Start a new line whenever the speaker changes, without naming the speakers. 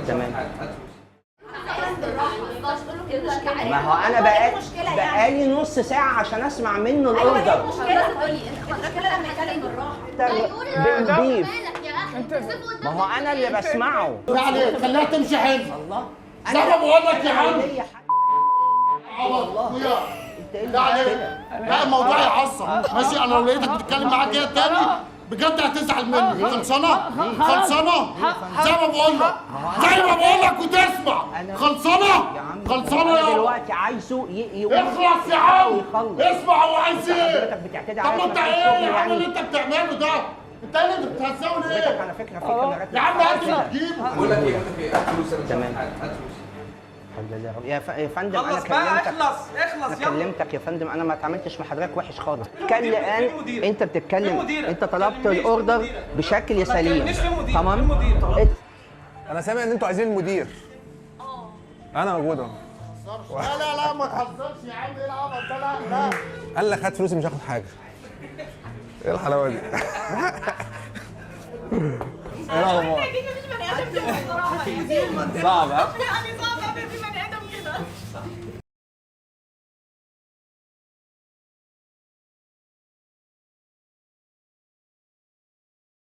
تمام. ما هو انا بقالي نص ساعه عشان اسمع منه الاوردر. بنضيف. ما هو انا اللي بسمعه.
يعني خليها تمشي حلو.
الله،
زي ما بقول لك يا عم.
والله
لا الموضوع يعصب. ماشي، انا لو لقيتك بتتكلم معاك كده تاني بجد هتزعل مني. خلصانه؟ خلصانه؟ زي ما بقول لك، زي ما بقول لك وتسمع. خلصانه؟ خلصانه يا
دلوقتي عايزه
اخلص يا عم.
يخلص.
اسمع هو عايز ايه؟
حضرتك بتعتدي
طب
على
ما انت ايه يا عم اللي انت بتعمله ده؟ انت ايه اللي بتهزقوا ليه؟
على فكره في كاميرات
يا عم هات اللي تجيبه.
بقول لك ايه، هات فلوس. انا
تمام.
هات فلوس.
يا فندم انا
خلص بقى،
كلمتك.
اخلص
انا
يلا.
كلمتك يا فندم، انا ما اتعاملتش مع حضرتك وحش خالص. كان الان انت بتتكلم،
مديرك؟
انت طلبت
تكلمنيش في
الاوردر
مديرك.
بشكل
ما
سليم.
تكلمنيش في مديرك.
تمام.
في مديرك.
انا سامع ان انتوا عايزين المدير. انا موجود اهو.
لا ما تهزرش يا عم. ايه العبط ده؟ لا
قال لك هات فلوسي مش هاخد حاجه. ايه الحلاوه دي؟ ايه الاخبار؟ صعب ها؟